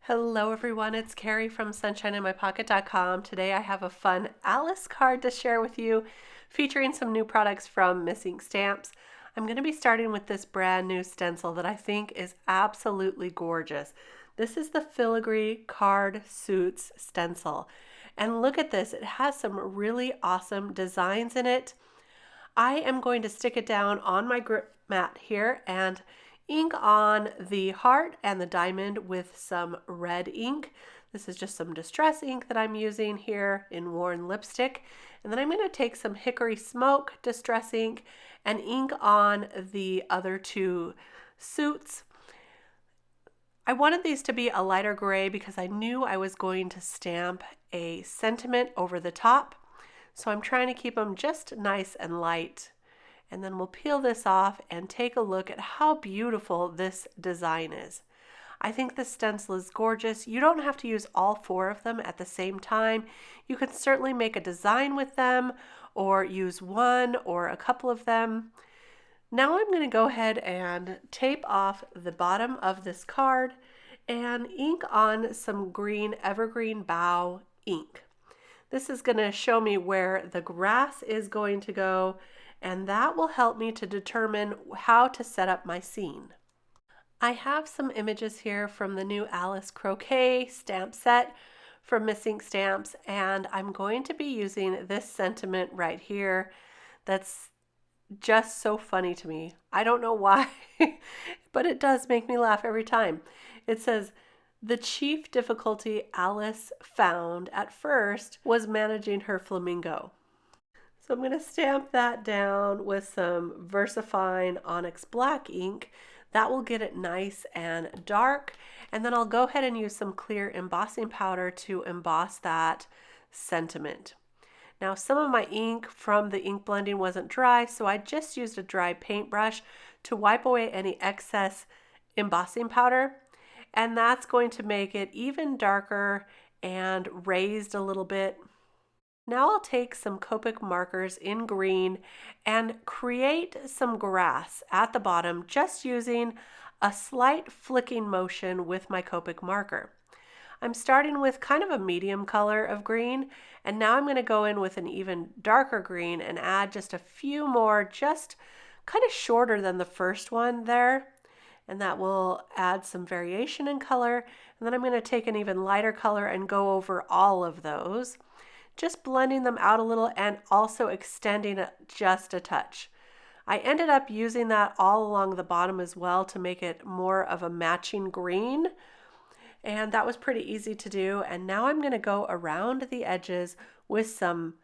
Hello everyone, it's Kari from sunshineinmypocket.com. Today I have a fun Alice card to share with you featuring some new products from Miss Ink Stamps. I'm going to be starting with this brand new stencil that I think is absolutely gorgeous. This is the Filigree Card Suits stencil. And look at this, it has some really awesome designs in it. I am going to stick it down on my grip mat here and ink on the heart and the diamond with some red ink. This is just some distress ink that I'm using here in Worn Lipstick. And then I'm going to take some Hickory Smoke distress ink and ink on the other two suits. I wanted these to be a lighter gray because I knew I was going to stamp a sentiment over the top. So I'm trying to keep them just nice and light. And then we'll peel this off and take a look at how beautiful this design is. I think this stencil is gorgeous. You don't have to use all four of them at the same time. You can certainly make a design with them or use one or a couple of them. Now I'm going to go ahead and tape off the bottom of this card and ink on some green Evergreen Bough ink. This is going to show me where the grass is going to go, and that will help me to determine how to set up my scene. I have some images here from the new Alice Croquet stamp set from Miss Ink Stamps, and I'm going to be using this sentiment right here that's just so funny to me. I don't know why, but it does make me laugh every time. It says, "The chief difficulty Alice found at first was managing her flamingo." So I'm going to stamp that down with some VersaFine Onyx black ink. That will get it nice and dark. And then I'll go ahead and use some clear embossing powder to emboss that sentiment. Now some of my ink from the ink blending wasn't dry, so I just used a dry paintbrush to wipe away any excess embossing powder. And that's going to make it even darker and raised a little bit. Now I'll take some Copic markers in green and create some grass at the bottom just using a slight flicking motion with my Copic marker. I'm starting with kind of a medium color of green, and now I'm going to go in with an even darker green and add just a few more, just kind of shorter than the first one there. And that will add some variation in color. And then I'm going to take an even lighter color and go over all of those, just blending them out a little and also extending it just a touch. I ended up using that all along the bottom as well to make it more of a matching green. And that was pretty easy to do. And now I'm going to go around the edges with some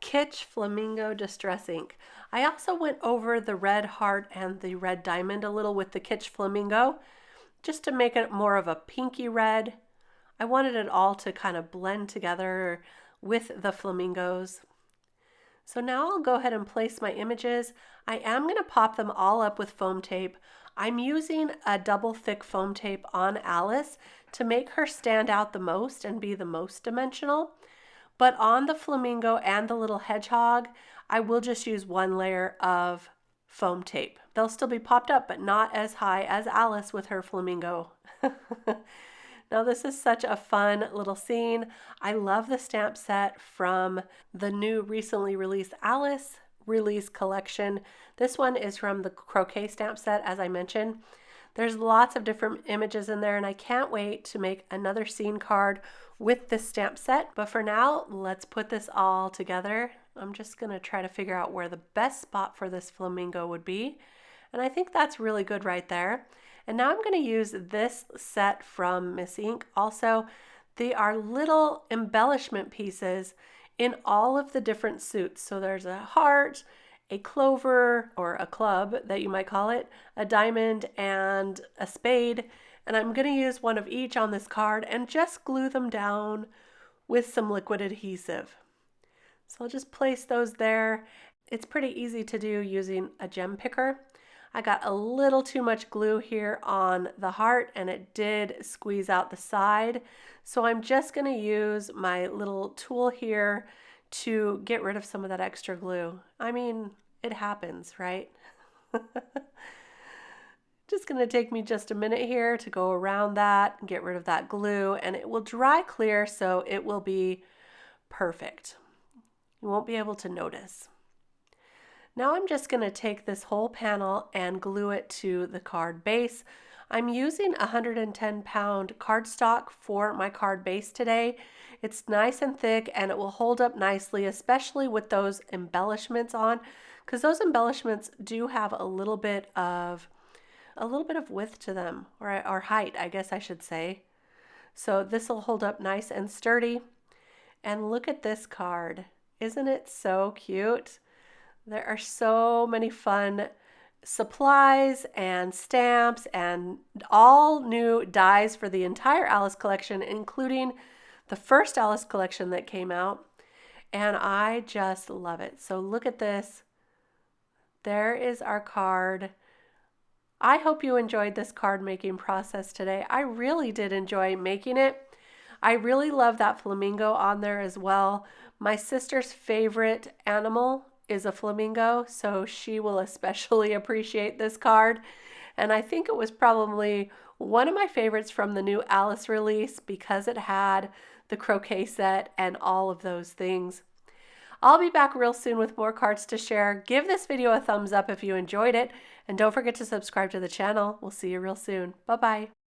Kitsch Flamingo Distress Ink. I also went over the red heart and the red diamond a little with the Kitsch Flamingo, just to make it more of a pinky red. I wanted it all to kind of blend together with the flamingos. So now I'll go ahead and place my images. I am going to pop them all up with foam tape. I'm using a double thick foam tape on Alice to make her stand out the most and be the most dimensional. But on the flamingo and the little hedgehog, I will just use one layer of foam tape. They'll still be popped up, but not as high as Alice with her flamingo. Now this is such a fun little scene. I love the stamp set from the new recently released Alice release collection. This one is from the Croquet stamp set, as I mentioned. There's lots of different images in there, and I can't wait to make another scene card with this stamp set. But for now, let's put this all together. I'm just going to try to figure out where the best spot for this flamingo would be. And I think that's really good right there. And now I'm going to use this set from Miss Ink. Also, they are little embellishment pieces in all of the different suits. So there's a heart, a clover, or a club that you might call it, a diamond, and a spade. And I'm going to use one of each on this card and just glue them down with some liquid adhesive. So I'll just place those there. It's pretty easy to do using a gem picker. I got a little too much glue here on the heart and it did squeeze out the side. So I'm just going to use my little tool here to get rid of some of that extra glue. I mean, it happens, right? Just going to take me just a minute here to go around that and get rid of that glue, and it will dry clear, so it will be perfect. You won't be able to notice. Now I'm just going to take this whole panel and glue it to the card base. I'm using 110-pound cardstock for my card base today. It's nice and thick and it will hold up nicely, especially with those embellishments on, because those embellishments do have a little bit of width to them, or height, I guess I should say. So this will hold up nice and sturdy. And look at this card. Isn't it so cute? There are so many fun supplies and stamps and all new dies for the entire Alice collection, including the first Alice collection that came out. And I just love it. So look at this. There is our card. I hope you enjoyed this card making process today. I really did enjoy making it. I really love that flamingo on there as well. My sister's favorite animal is a flamingo, so she will especially appreciate this card. And I think it was probably one of my favorites from the new Alice release because it had the croquet set and all of those things. I'll be back real soon with more cards to share. Give this video a thumbs up if you enjoyed it, and don't forget to subscribe to the channel. We'll see you real soon. Bye-bye.